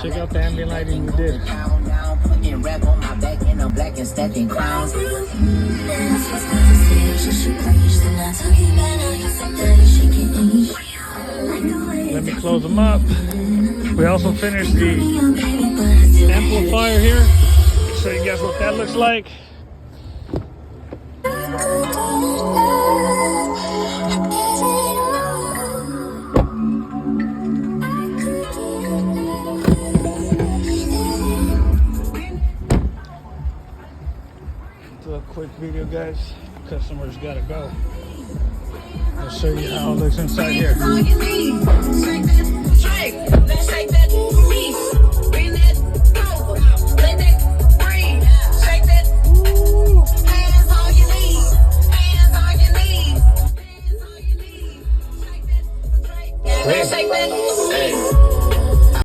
Check out the ambient lighting we did. Let me close them up. We also finished the amplifier here. Show you guys what that looks like. Do a quick video, guys. Customers gotta go. I'll show you how it looks inside here.